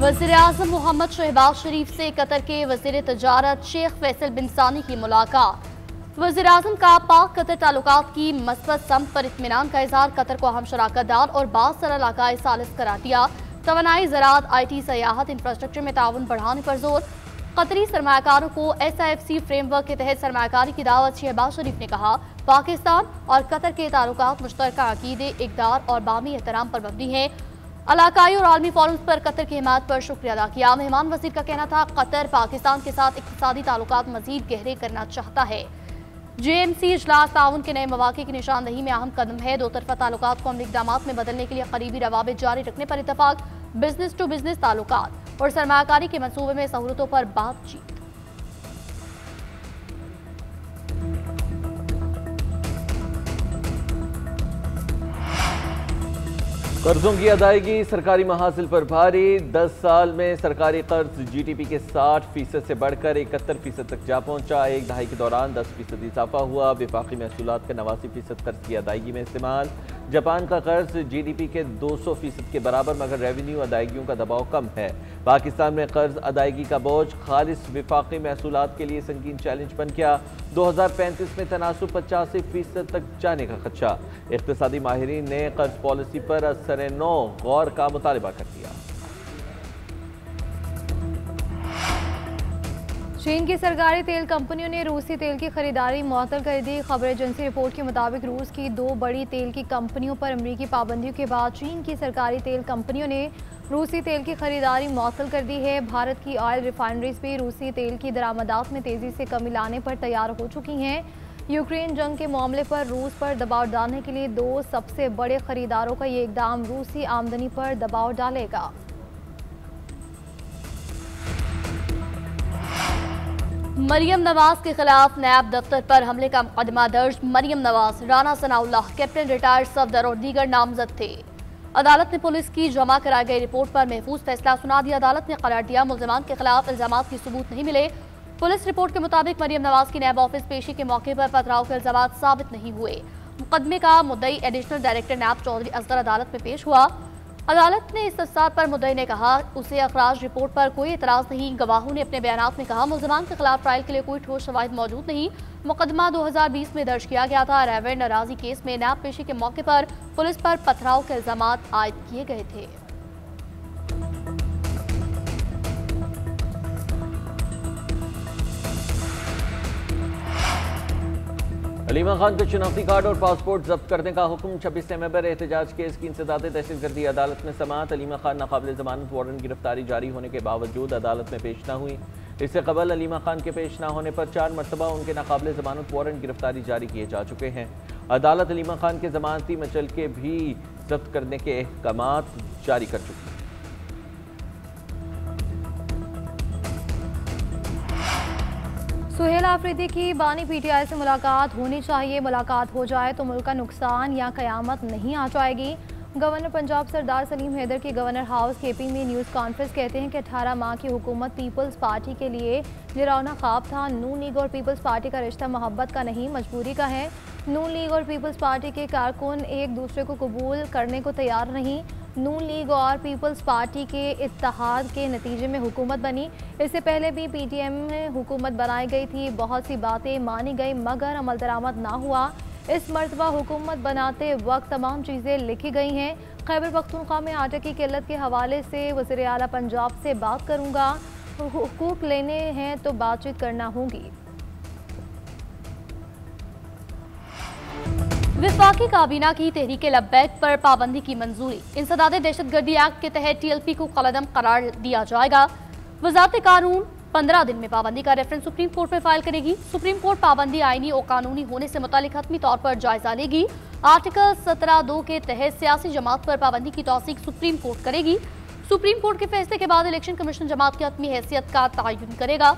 वज़ीर-ए-आज़म मोहम्मद शहबाज शरीफ से कतर के वज़ीर तजारत शेख फैसल बिन सानी की मुलाकात। वज़ीर-ए-आज़म का पाक कतर ताल्लुकात की मस्बत सम्त पर इत्मीनान का इज़हार, कतर को अहम शराकतदार और बासर इलाकाई सालिस करार दिया। तवानाई, ज़राअत, IT, सयाहत, इंफ्रास्ट्रक्चर में ताउन बढ़ाने पर जोर। कतरी सरमायाकारों को SIFC फ्रेमवर्क के तहत सरमायाकारी की दावत। शहबाज शरीफ ने कहा, पाकिस्तान और कतर के ताल्लुकात मुश्तरका अकीदे, इक़दार और बामी एहतराम पर मबनी है। इलाकाई और आलमी फोरम्स पर कतर की हिमायत पर शुक्रिया अदा किया। मेहमान वजीर का कहना था, कतर पाकिस्तान के साथ इक़्तिसादी ताल्लुकात मजीद गहरे करना चाहता है। JMC इजलास ताउन के नए मौक़े की निशानदही में अहम कदम है। दो तरफा ताल्लुकात को अमली इक़दामात में बदलने के लिए करीबी रवाबित जारी रखने पर इत्तफाक। बिजनेस टू बिजनेस ताल्लुकात और सरमायाकारी के मंसूबे में सहूलतों पर बातचीत। कर्जों की अदायगी सरकारी महासिल पर भारी। 10 साल में सरकारी कर्ज GDP के 60% से बढ़कर 71% तक जा पहुंचा। एक दहाई के दौरान 10% इजाफा हुआ। विफाकी महसूलात का 89% कर्ज की अदायगी में इस्तेमाल। जापान का कर्ज GDP के 200% के बराबर, मगर रेवेन्यू अदायगियों का दबाव कम है। पाकिस्तान में कर्ज अदायगी का बोझ खालिस विफाकी महसूलात के लिए संगीन चैलेंज बन गया। 2035 में तनासुब 85% तक जाने का खदशा। इक़्तिसादी माहिरीन ने कर्ज पॉलिसी पर असर-ए-नौ गौर का मुतालबा कर दिया। चीन की सरकारी तेल कंपनियों ने रूसी तेल की खरीदारी मुअत्तल कर दी। खबर एजेंसी रिपोर्ट के मुताबिक रूस की 2 बड़ी तेल की कंपनियों पर अमरीकी पाबंदियों के बाद चीन की सरकारी तेल कंपनियों ने रूसी तेल की खरीदारी मुअत्तल कर दी है। भारत की ऑयल रिफाइनरीज भी रूसी तेल की दरामदात में तेजी से कमी लाने पर तैयार हो चुकी हैं। यूक्रेन जंग के मामले पर रूस पर दबाव डालने के लिए 2 सबसे बड़े खरीदारों का ये इकदाम रूसी आमदनी पर दबाव डालेगा। मरियम नवाज के खिलाफ नैब दफ्तर पर हमले का मुकदमा दर्ज। मरियम नवाज, राना सनाउल्लाह, कैप्टन रिटायर्ड सफदर और दीगर नामजद थे। अदालत ने पुलिस की जमा कराई गई रिपोर्ट पर महफूज फैसला सुना दिया। अदालत ने करार दिया, मुल्ज़िमान के खिलाफ इल्जामात की सबूत नहीं मिले। पुलिस रिपोर्ट के मुताबिक मरियम नवाज की नैब ऑफिस पेशी के मौके पर पथराव के इल्जामात साबित नहीं हुए। मुकदमे का मुद्दई एडिशनल डायरेक्टर नैब चौधरी असगर अदालत में पेश हुआ। अदालत ने इस तफसात पर मुद्दई ने कहा, उसे अखराज रिपोर्ट पर कोई एतराज नहीं। गवाहों ने अपने बयानात में कहा, मुल्ज़िमान के खिलाफ ट्रायल के लिए कोई ठोस शवाहिद मौजूद नहीं। मुकदमा 2020 में दर्ज किया गया था। रेवेड नाराजी केस में नैब पेशी के मौके पर पुलिस पर पथराव के इल्जामात आयद किए गए थे। अलीमा खान के शनाख्ती कार्ड और पासपोर्ट जब्त करने का हुक्म। 26 नवंबर एहतजाज केस की इंसदाद तहसील कर दी। अदालत में समाअत। अलीमा खान नाकाबिल जमानत वारंट गिरफ्तारी जारी होने के बावजूद अदालत में पेश न हुई। इससे कबल अलीमा खान के पेश न होने पर 4 मरतबा उनके नाकाबिल जमानत वारंट गिरफ्तारी जारी किए जा चुके हैं। अदालत अलीमा खान के जमानती मचलके भी जब्त करने के अहकामात जारी कर चुकी है। सुहेल आफरीदी की बानी PTI से मुलाकात होनी चाहिए। मुलाकात हो जाए तो मुल्क का नुकसान या कयामत नहीं आ जाएगी। गवर्नर पंजाब सरदार सलीम हैदर की गवर्नर हाउस KP में न्यूज़ कॉन्फ्रेंस कहते हैं कि 18 माह की हुकूमत पीपल्स पार्टी के लिए डरावना ख्वाब था। नून लीग और पीपल्स पार्टी का रिश्ता मोहब्बत का नहीं, मजबूरी का है। नून लीग और पीपल्स पार्टी के कारकुन एक दूसरे को कबूल करने को तैयार नहीं। नून लीग और पीपल्स पार्टी के इत्तेहाद के नतीजे में हुकूमत बनी। इससे पहले भी PTM में हुकूमत बनाई गई थी। बहुत सी बातें मानी गई मगर अमल दरामद ना हुआ। इस मरतबा हुकूमत बनाते वक्त तमाम चीज़ें लिखी गई हैं। खैबर पख्तूनख्वा में आटे की किल्लत के हवाले से वज़ीर आला पंजाब से बात करूँगा। हुकूक लेने हैं तो बातचीत करना होगी। विफाकी काबीना की तहरीक लब्बैक पर पाबंदी की मंजूरी। इंसदाद दहशतगर्दी एक्ट के तहत TLP को कलअदम करार दिया जाएगा। वजारत कानून 15 दिन में पाबंदी का रेफरेंस सुप्रीम कोर्ट में फाइल करेगी। सुप्रीम कोर्ट पाबंदी आईनी और कानूनी होने से मुतालिक हतमी तौर पर जायजा लेगी। आर्टिकल 17(2) के तहत सियासी जमात पर पाबंदी की तौसीक सुप्रीम कोर्ट करेगी। सुप्रीम कोर्ट के फैसले के बाद इलेक्शन कमीशन जमात की हतमी हैसियत का तयन करेगा।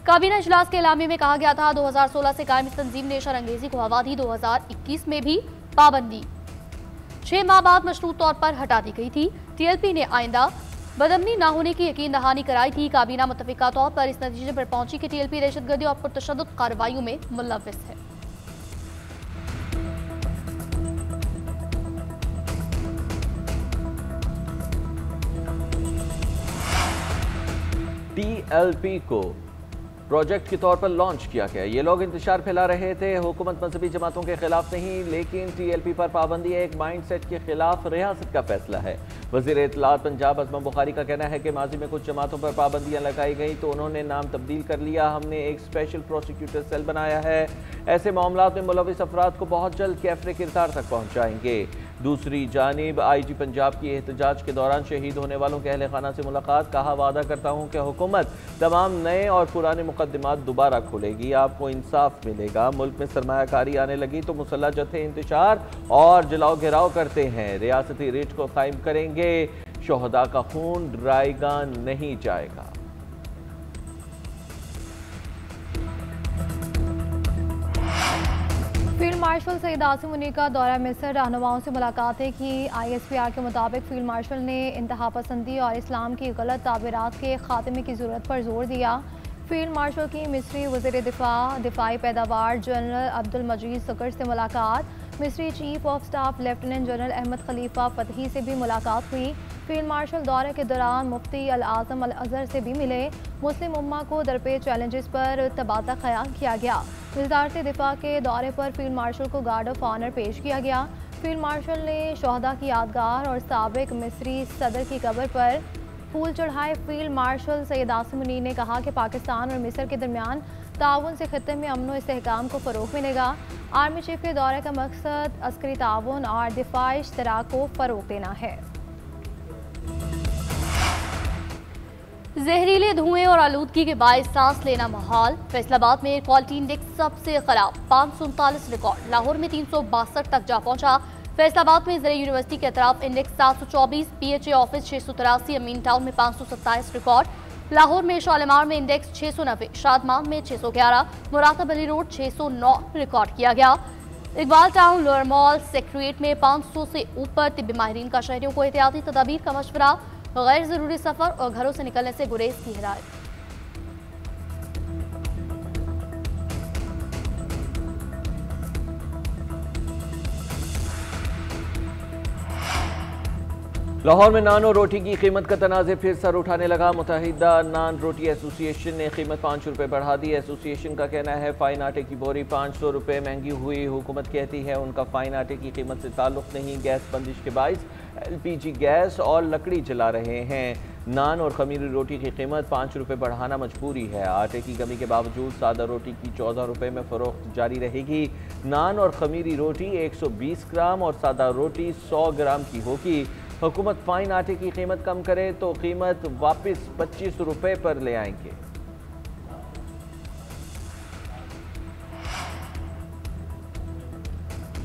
काबीना इजलास के एलामे में कहा गया था, 2016 से कायम इस तंजीम ने शरअंगेजी को हवा दी। 2021 में भी पाबंदी 6 माह बाद मशरूत तौर पर हटा दी गई थी। TLP ने आइंदा बदअमनी न होने की यकीन दहानी कराई थी। काबीना मुत्तफिका तौर पर इस नतीजे पर पहुंची कि TLP दहशतगर्दी और पुरतशद्दुद कार्रवाइयों में मुलव्विस है। TLP को प्रोजेक्ट के तौर पर लॉन्च किया गया। ये लोग इंतशार फैला रहे थे हुकूमत मजहबी जमातों के खिलाफ नहीं, लेकिन TLP पर पाबंदी एक माइंडसेट के खिलाफ रियासत का फैसला है। वज़ीर इत्तलात पंजाब अज़म बुखारी का कहना है कि माजी में कुछ जमातों पर पाबंदियां लगाई गई तो उन्होंने नाम तब्दील कर लिया। हमने एक स्पेशल प्रोसिक्यूटर सेल बनाया है, ऐसे मामलात में मुलविस अफराद को बहुत जल्द कैफरे किरदार तक पहुँचाएंगे। दूसरी जानिब IG पंजाब की एहतजाज के दौरान शहीद होने वालों के अहले खाना से मुलाकात, कहा वादा करता हूँ कि हुकूमत तमाम नए और पुराने मुकदमात दोबारा खोलेगी, आपको इंसाफ मिलेगा। मुल्क में सरमायाकारी आने लगी तो मुसल्ह जत्थे इंतशार और जलाओ घेराव करते हैं, रियासती रिट को कायम करेंगे, शोहदा का खून ड्राएगा नहीं जाएगा। फील्ड मार्शल सईद आसिम मुनीर का दौरा मिस्र, रहनुमाओं से मुलाकातें की। ISPR के मुताबिक फील्ड मार्शल ने इंतहा पसंदी और इस्लाम की गलत ताबीरात के खात्मे की ज़रूरत पर जोर दिया। फील्ड मार्शल की मिस्री वज़ीर दिफाई पैदावार जनरल अब्दुल मजीद सकर से मुलाकात, मिस्री chief of staff lieutenant general Ahmed Khalifa Fathi से भी मुलाकात हुई। फील्ड मार्शल दौरे के दौरान मुफ्ती अल आज़म अल अज़हर से भी मिले। मुस्लिम उम्मा को दरपेश चैलेंजेस पर तबादला ख्याल किया गया। वज़ारत दिफा के दौरे पर फील्ड मार्शल को गार्ड ऑफ ऑनर पेश किया गया। फील्ड मार्शल ने शोहदा की यादगार और साबिक मिस्री सदर की कब्र पर फूल चढ़ाए। फील्ड मार्शल सईद आसिम मुनीर ने कहा कि पाकिस्तान और मिस्र के दरमियान ताउन से खत्े में अमन व इस्तेहकाम को फ़रोग़ मिलेगा। आर्मी चीफ के दौरे का मकसद अस्करी ताउन और दिफाई इश्तराक को फ़रोग़ देना है। जहरीले धुएं और आलूदगी के बायस सांस लेना महाल। फैसलाबाद में एयर क्वालिटी इंडेक्स सबसे खराब 539 रिकॉर्ड, लाहौर में 362 तक जा पहुंचा। फैसलाबाद में ज़रिए यूनिवर्सिटी के अतराफ इंडेक्स 724, PHA ऑफिस 683, अमीन टाउन में 527 रिकॉर्ड, लाहौर में शालीमार में इंडेक्स 690, शादमाम में 611, मुरातब अली रोड 609 रिकॉर्ड किया गया। Iqbal town, lower mall, secretariat में 500 से ऊपर। तिब्बी माहिरीन का शहरियों को एहतियाती तदाबीर का मशवरा, गैर जरूरी सफर और घरों से निकलने से गुरेज की हिदायत। लाहौर में नान और रोटी की कीमत का तनाज़े फिर सर उठाने लगा। मुत्तहिदा नान रोटी एसोसिएशन ने कीमत 5 रुपये बढ़ा दी। एसोसिएशन का कहना है फाइन आटे की बोरी 500 रुपये महंगी हुई। हुकूमत कहती है उनका फाइन आटे की कीमत से ताल्लुक़ नहीं, गैस बंदिश के बाइस LPG गैस और लकड़ी जला रहे हैं। नान और खमीरी रोटी की कीमत 5 रुपये बढ़ाना मजबूरी है। आटे की कमी के बावजूद सादा रोटी की 14 रुपये में फ़रोख्त जारी रहेगी। नान और खमीरी रोटी 120 ग्राम और सादा रोटी 100 ग्राम की होगी। हुकूमत फाइन आटे की कीमत कम करे तो कीमत वापस 25 रुपये पर ले आएंगे।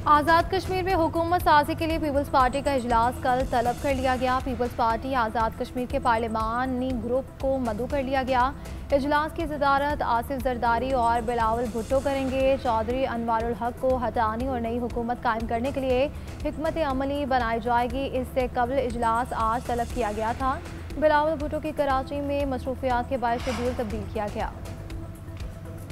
आज़ाद कश्मीर में हुकूमत साजी के लिए पीपल्स पार्टी का इजलास कल तलब कर लिया गया। पीपल्स पार्टी आज़ाद कश्मीर के पार्लिमानी ग्रुप को मदऊ कर लिया गया। इजलास की सदारत आसिफ जरदारी और बिलावल भुट्टो करेंगे। चौधरी अनवारुल हक को हटाने और नई हुकूमत कायम करने के लिए हिकमत अमली बनाई जाएगी। इससे कबल इजलास आज तलब किया गया था। बिलावल भुट्टो की कराची में मसरूफियात के बायस शेड्यूल तब्दील किया गया।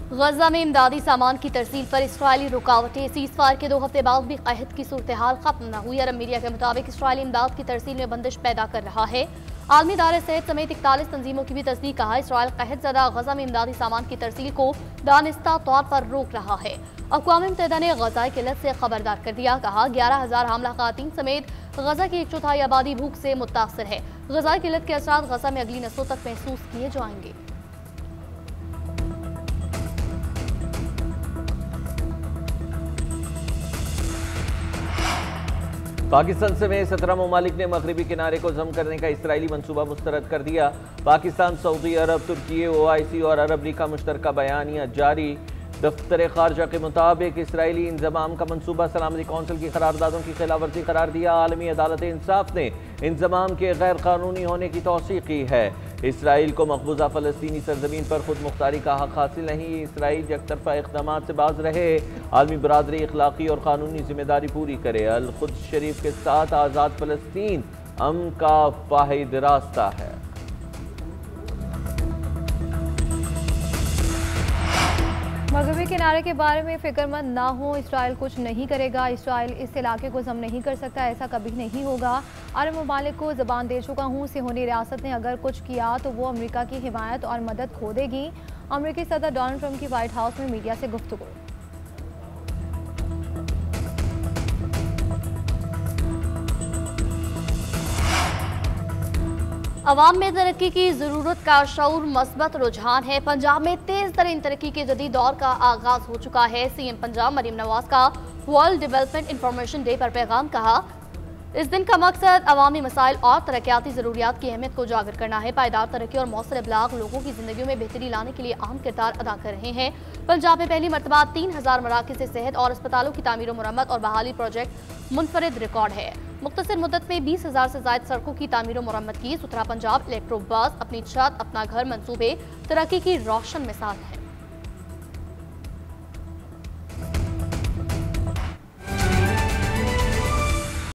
गजा में इमदादी सामान की तरसील पर इसराइली रुकावटें। सीज़फायर के 2 हफ्ते बाद भी कहत की सूरत हाल खत्म न हुई। अरब मीडिया के मुताबिक इसराइली इमदाद की तरसील में बंदिश पैदा कर रहा है। आलमी इदारे सेहत समेत 41 तंजीमों की भी तस्दीक। कहा इसराइल कहत ज़दा गजा में इमदादी सामान की तरसील को दानिस्ता तौर पर रोक रहा है। अक़वाम मुत्तहिदा ने गजा किल्लत से खबरदार कर दिया। कहा 11,000 हामला ख़वातीन समेत गजा की 1/4 आबादी भूख से मुतासर है। गजा किल्लत के असरात गजा में अगली नस्लों तक महसूस किए जाएंगे। पाकिस्तान समेत 17 ममालिक ने मगरबी किनारे को जम करने का इसराइली मनसूबा मुस्तरद कर दिया। पाकिस्तान, सऊदी अरब, तुर्की, OIC और अरब लीग का मुश्तरका बयानिया जारी। दफ्तर खारजा के मुताबिक इसराइली इंजमाम का मनसूबा सलामती कौंसिल की करारदादों की खिलाफवर्जी करार दिया। आलमी अदालत इंसाफ ने इंजमाम के गैर कानूनी होने की तौसीक़ की है। इसराइल को मकबूजा फ़लस्तीनी सरजमीन पर खुद मुख्तारी का हक हासिल नहीं। इसराइल एकतरफा इक़दाम से बाज रहे। आलमी बरादरी अखलाकी और कानूनी जिम्मेदारी पूरी करे। अल क़ुद्स शरीफ के साथ आज़ाद फ़लस्तीन अमन का वाहिद रास्ता है। मगरबी किनारे के बारे में फिक्रमंद ना हो, इसराइल कुछ नहीं करेगा, इसराइल इस इलाके को जब्त नहीं कर सकता, ऐसा कभी नहीं होगा। अरब ममालिक को ज़बान दे चुका हूँ, सिहोनी रियासत ने अगर कुछ किया तो वो अमेरिका की हिमायत और मदद खो देगी। अमेरिकी सदर डोनाल्ड ट्रंप की व्हाइट हाउस में मीडिया से गुफ्तगू। अवाम में तरक्की की जरूरत का शऊर मस्बत रुझान है। पंजाब में तेज तरीन तरक्की के जदीद दौर का आगाज हो चुका है। सीएम पंजाब मरीम नवाज का वर्ल्ड डेवलपमेंट इंफॉर्मेशन डे पर पैगाम कहा, इस दिन का मकसद अवामी मसाइल और तरक्याती जरूरियात की अहमियत को उजागर करना है। पायदार तरक्की और मौसर इब्लाग लोगों की जिंदगियों में बेहतरी लाने के लिए अहम किरदार अदा कर रहे हैं। पंजाब में पहली मरतबा 3000 मराकज़ से सेहत और अस्पतालों की तामीर मुरम्मत और बहाली प्रोजेक्ट मुनफरिद रिकॉर्ड है। मुख्तसर मुद्दत में 20,000 से ज्यादा सड़कों की तामीर मुरम्मत की। सुथरा पंजाब इलेक्ट्रो बस, अपनी छत अपना घर मंसूबे तरक्की की रोशन मिसाल है।